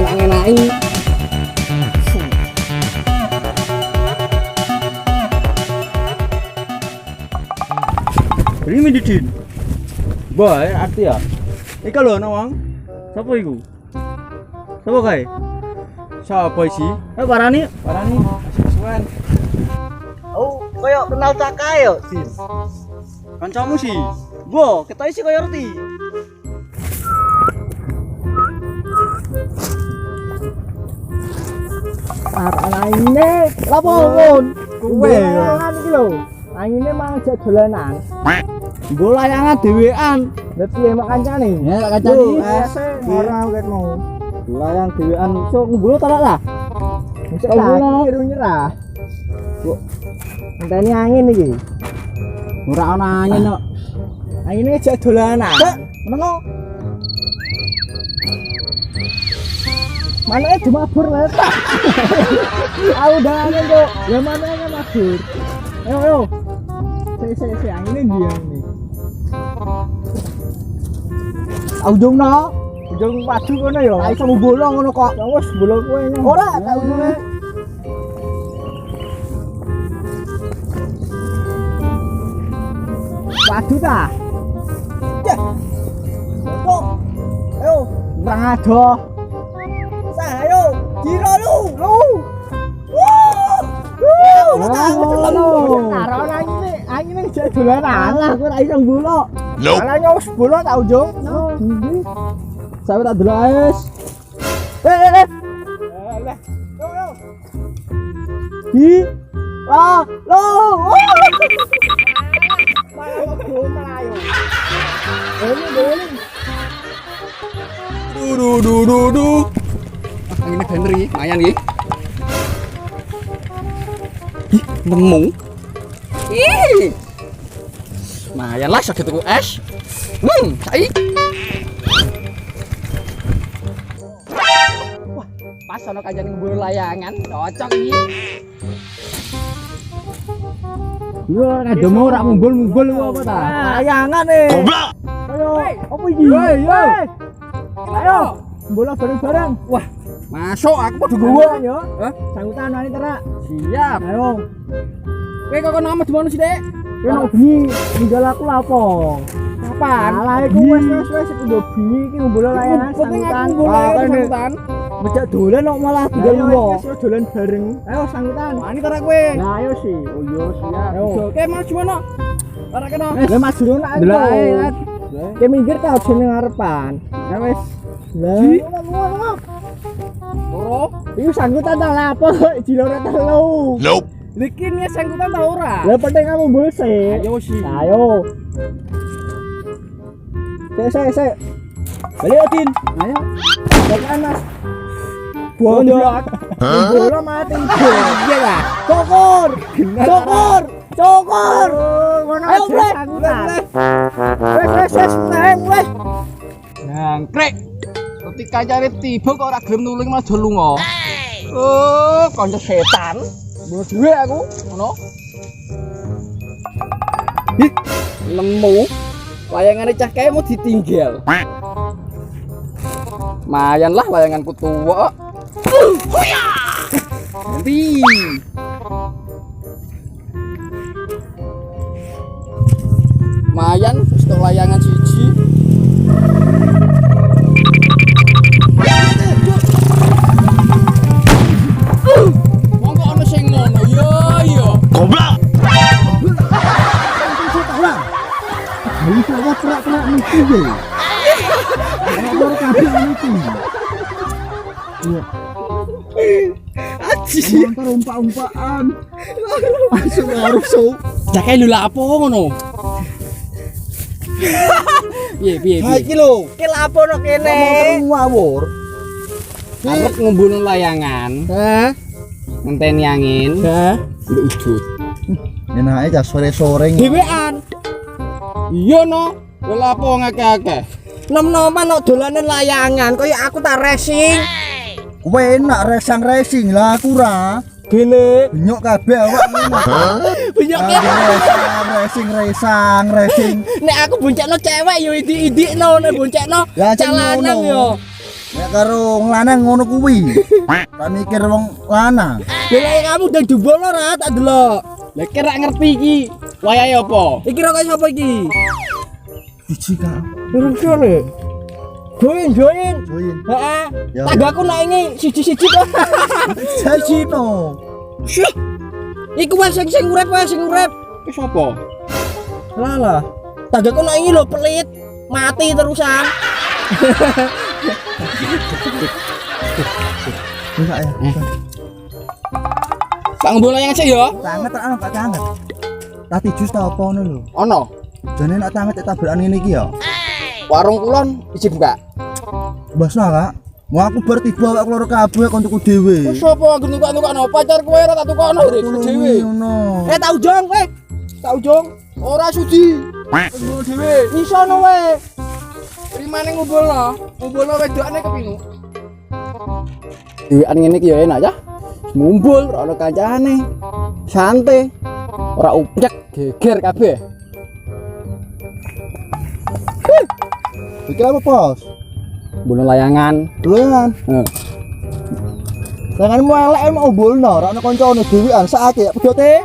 angin-angin. Ini mididin. Boy, arti ya. Ika lho nawang. Sapa iku? Sapa kae? Sapa sih? Parani. Suwen. Oh, koyo kenal Caka yo, Sis. Kancamu sih. Bo, kita isi koyo roti. Angine lapo kon? Kowe kan iki lho. Angine mang jak dolanan. Nggo layangan dhewean. Lah piye mak kancane? Ya tak kancani. Ora ket mau. Layang dhewean iso ngumbul ta lah. Mesti lah irung nyerah. Kok Ngenteni angin iki. ora ana angin kok. Angine jak dolanan. Menengo. Manake dimabur let. Aku dane kok. Ya manake mabur. Ayo. Si angine ndi ini? Ujungno. Ujung padu kono ya. Iso ngumbul ngono kok. Ya wis bolong kowe. Ora tak ujunge. Padu ta? Cek. Kok. Ayo, kurang adoh. Ayo, jiro lu. Karo angine jak dolanan. Alah, kowe ora iso ngumbul. Alanya wis bolong tak ujung. Sampe tak delok wis. Leh. Hi. Lo. Duh. Ini bener iki, lumayan iki. Ih, nemu. Ih. Lumayan lah sakit tuku es. Sai. Wah, pas ono kancane ngumbul layangan, cocok iki. Yo, ada mau ora ngumbul apa ta? Layangan e. Goblok. Ayo, apa iki? Ayo, bola bareng-bareng. Wah, masuk aku padha gowo yo. Hah? Sanggutan wani terak. Siap. Ayo. Kowe kok nama di mana sih, Dek? Kowe nok bengi ninggal aku lapo? Kapan? Alah iku wis kudu bengi iki ngumbul layangan sanggutan. Mejak dolan kok malah tinggal wong. Wis dolan bareng. Ayo sanggutan. Wani terak kowe. Nah, ayo sih. Oh iya, siap. Oke, maju mana? Ora kena. Lah maju nak. Delok ae. Ki minggir ta aja ning ngarepan. Ya wis. Lah. Loro. Iku sanggutan ta lapo? Jilore telu. Nope. Bikin ya sanggutan ta ora? Lah penting kamu mbusik. Ayo sih. Ayo. Sik. Balik Odin. Ayo. Jangan Mas. Bodoh. Bola mati. Iya lah. Cokor. Ayo mulai. Wes. Nangkrek. Ketika cari tiba kok ora gelem nulung malah do lunga. Oh, kanca setan. Bono dhewe aku, ngono. Ih, nemu. Layangane cah kae mau ditinggal. Mayan lah layanganku tua. Nanti. Mayan stok layangan siji. Monggo ana sing ngono. Yo. Goblok. Ayo coba terak-terak mesti yo. Ora kabeh iki. Iya. Aji. Montor umpak-umpakan. Langsung harus so. Cake lho lapo ngono. Piye. Ha iki lho. Ki lapo no kene? Montor ngawur. Arep ngumbul layangan. Hah? Ngenteni angin. Hah? Nduk udut. Enake cah sore-sore. Dhewean. Iya no. Lha lapo ngakeh-akeh. Nom-noman kok dolanan layangan koyo aku tak racing. Kowe enak racing lah aku ora. Gele. Benyok kabeh awak ngono. Benyok racing. Nek aku boncekno cewek yo idik-idikno nek boncekno Ya, cek lanang ngono. yo. Nek karo nglanang ngono kuwi. Tak mikir wong lanang. Lah kamu udah jebolo ra tak delok. Lah kira ngerti iki. Wayahe apa? Iki rok sapa iki? Biji kak. Urung sore. Join. Join. Heeh. Ya. Tanggaku nek ini siji-siji kok. Siji no. Syuh. Iku wae sing urip wae sing urip. Ki sapa? Lah. Tanggaku nek ini lho pelit. Mati terusan. Enggak ya. Tak ngombe yang sik ya. Tanget tak ana tanget. Tadi jus ta apa ngono lho. Ono. Jane nek tanget tabrakan ngene iki ya. Warung kulon isi buka. Basah kak. Mau aku bar tiba awak keluar kabeh kon tuku dhewe. Wis sapa anggere tukak-tukakno pacar kowe ora tak tukokno dhewe. Ngono. Tak ujung kowe. Tak ujung. Ora sudi. Ngumpul dhewe. Iso no kowe. Rimane ngumpulno. Ngumpulno wedokane kepinu. Dhewean ngene iki ya enak ya. Ngumpul ora ono kancane. Santai. Ora uplek geger kabeh. Iki apa, Bos? Bono layangan. Layangan. Heeh. Layanganmu elek mau bolno, ora ono kancane dhewean sakake pedote.